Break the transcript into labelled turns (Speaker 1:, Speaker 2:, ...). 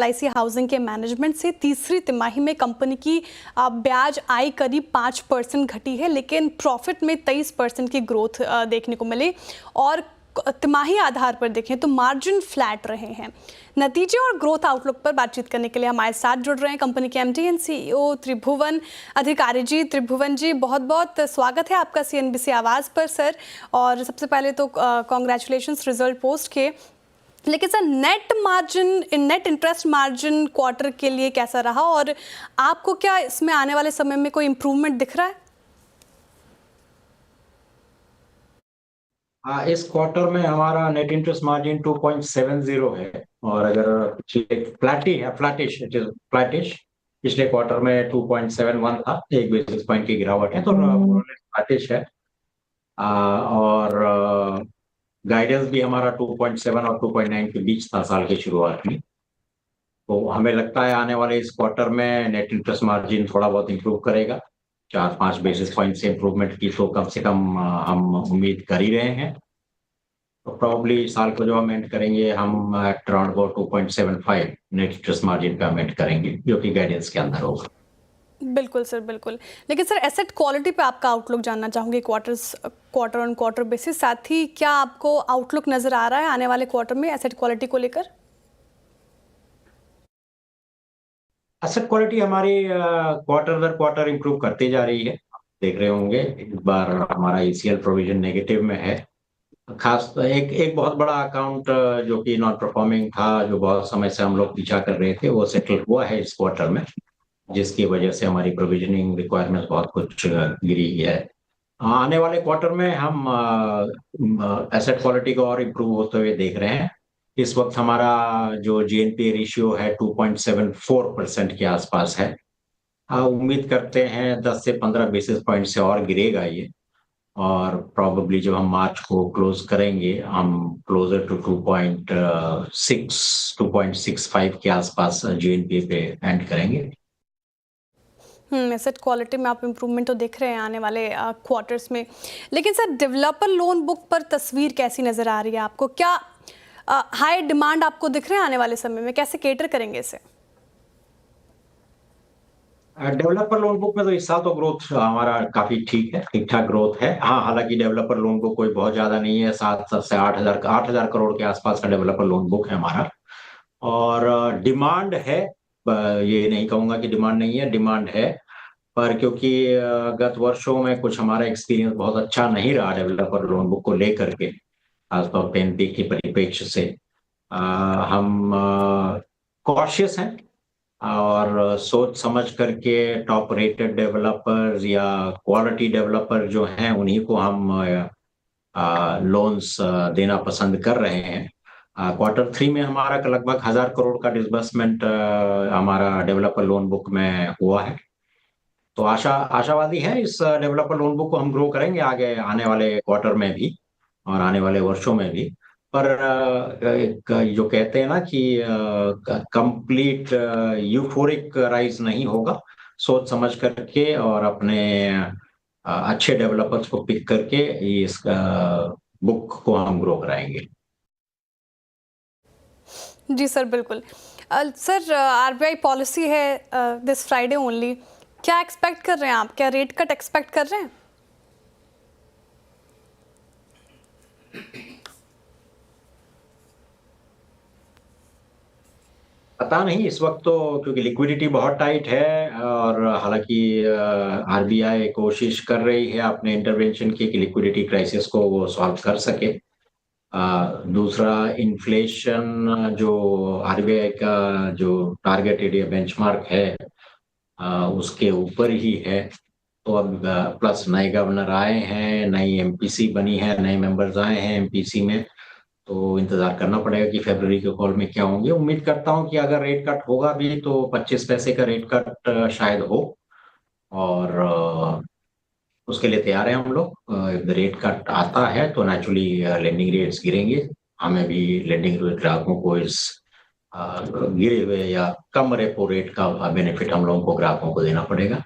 Speaker 1: LIC housing के management से तीसरी तिमाही में कंपनी की ब्याज आय करीब 5% घटी है, लेकिन प्रॉफिट में 23% की ग्रोथ देखने को मिली और तिमाही आधार पर देखें तो मार्जिन फ्लैट रहे हैं। नतीजे और ग्रोथ आउटलुक पर बातचीत करने के लिए हमारे साथ जुड़ रहे हैं कंपनी के MD एंड CEO त्रिभुवन अधिकारी जी। त्रिभुवन जी, बहुत बहुत स्वागत है आपका CNBC आवाज़ पर सर। और सबसे पहले तो कॉन्ग्रेचुलेशंस रिजल्ट पोस्ट के। लेकिन sir, net interest margin quarter के लिए कैसा रहा और आपको क्या इसमें आने वाले समय में कोई इम्प्रूवमेंट दिख रहा है?
Speaker 2: इस क्वार्टर में हमारा नेट इंटरेस्ट मार्जिन 2.70 है और अगर फ्लैटिश पिछले क्वार्टर में 2.71 था, 1 बेसिस पॉइंट की गिरावट है, तो फ्लैटिश है। और गाइडेंस भी हमारा 2.7 और 2.9 के बीच था साल की शुरुआत में। तो हमें लगता है आने वाले इस क्वार्टर में नेट इंटरेस्ट मार्जिन थोड़ा बहुत इंप्रूव करेगा। 4-5 बेसिस पॉइंट से इंप्रूवमेंट की तो कम से कम हम उम्मीद कर ही रहे हैं। तो प्रॉब्ली साल को जो हम एंड करेंगे, हम at around 2.75 net interest margin पे हम एंड करेंगे, जो कि गाइडेंस के अंदर होगा।
Speaker 1: बिल्कुल सर, बिल्कुल। लेकिन सर, एसेट क्वालिटी पे आपका आउटलुक जानना चाहूँगी क्वार्टर ऑन क्वार्टर बेसिस। साथ ही क्या आपको आउटलुक नज़र आ रहा है आने वाले क्वार्टर में एसेट क्वालिटी को लेकर?
Speaker 2: एसेट क्वालिटी हमारी क्वार्टर दर क्वार्टर इंप्रूव करते जा रही है। देख रहे होंगे इस बार हमारा ECL प्रोविजन नेगेटिव में है। खास एक बहुत बड़ा अकाउंट जो कि नॉन परफॉर्मिंग था, जो बहुत समय से हम लोग पीछा कर रहे थे, वो सेटल हुआ है इस क्वार्टर में, जिसकी वजह से हमारी प्रोविजनिंग रिक्वायरमेंट बहुत कुछ गिरी है। आने वाले क्वार्टर में हम एसेट क्वालिटी को और इम्प्रूव होते हुए देख रहे हैं। इस वक्त हमारा जो GNPA रेशियो है 2.74% के आसपास है। उम्मीद करते हैं 10 से 15 बेसिस पॉइंट से और गिरेगा ये, और प्रॉबेबली जब हम मार्च को क्लोज करेंगे, हम क्लोजर टू 2.65 के आसपास GNPA पे एंड करेंगे।
Speaker 1: एसेट क्वालिटी में आप इम्प्रूवमेंट तो देख रहे हैं आने वाले क्वार्टर्स में। लेकिन सर, डेवलपर लोन बुक पर तस्वीर कैसी नज़र आ रही है आपको? क्या हाई डिमांड आपको दिख रहे हैं आने वाले समय में? कैसे केटर करेंगे इसे?
Speaker 2: डेवलपर लोन बुक में तो इस साल तो ग्रोथ हमारा काफी ठीक है, ठीक ठाक ग्रोथ है। हाँ, हालांकि डेवलपर लोन बुक कोई बहुत ज्यादा नहीं है, 7 से 8 हजार करोड़ के आसपास का डेवलपर लोन बुक है हमारा। और डिमांड है, ये नहीं कहूंगा कि डिमांड नहीं है, डिमांड है। पर क्योंकि गत वर्षों में कुछ हमारा एक्सपीरियंस बहुत अच्छा नहीं रहा डेवलपर लोन बुक को लेकर के, खासतौर पर PNB के परिप्रेक्ष्य से, हम कॉशियस हैं और सोच समझ करके टॉप रेटेड डेवलपर्स या क्वालिटी डेवलपर जो हैं, उन्हीं को हम लोन्स देना पसंद कर रहे हैं। क्वार्टर 3 में हमारा लगभग 1000 करोड़ का डिसबर्समेंट हमारा डेवलपर लोन बुक में हुआ है। तो आशावादी है, इस डेवलपर लोन बुक को हम ग्रो करेंगे आगे आने वाले क्वार्टर में भी और आने वाले वर्षों में भी। पर जो कहते हैं ना कि कंप्लीट यूफोरिक राइज नहीं होगा, सोच समझ करके और अपने अच्छे डेवलपर्स को पिक करके इस बुक को हम ग्रो कराएंगे।
Speaker 1: जी सर, बिल्कुल। सर, RBI पॉलिसी है दिस फ्राइडे ओनली, क्या एक्सपेक्ट कर रहे हैं आप? क्या रेट कट एक्सपेक्ट कर रहे हैं?
Speaker 2: पता नहीं इस वक्त तो, क्योंकि लिक्विडिटी बहुत टाइट है और हालांकि RBI कोशिश कर रही है अपने इंटरवेंशन की कि लिक्विडिटी क्राइसिस को वो सॉल्व कर सके। दूसरा, इन्फ्लेशन जो RBI का जो टारगेटेड या बेंचमार्क है, उसके ऊपर ही है। तो अब प्लस नए गवर्नर आए हैं, नई MPC बनी है, नए मेंबर्स आए हैं MPC में, तो इंतजार करना पड़ेगा कि फरवरी के कॉल में क्या होंगे। उम्मीद करता हूं कि अगर रेट कट होगा भी तो 25 पैसे का रेट कट शायद हो, और उसके लिए तैयार है हम लोग। रेट कट आता है तो नेचुरली लेंडिंग रेट्स गिरेंगे, हमें भी लेंडिंग ग्राहकों को इस गिरे हुए या कम रेपो रेट का बेनिफिट हम लोगों को ग्राहकों को देना पड़ेगा।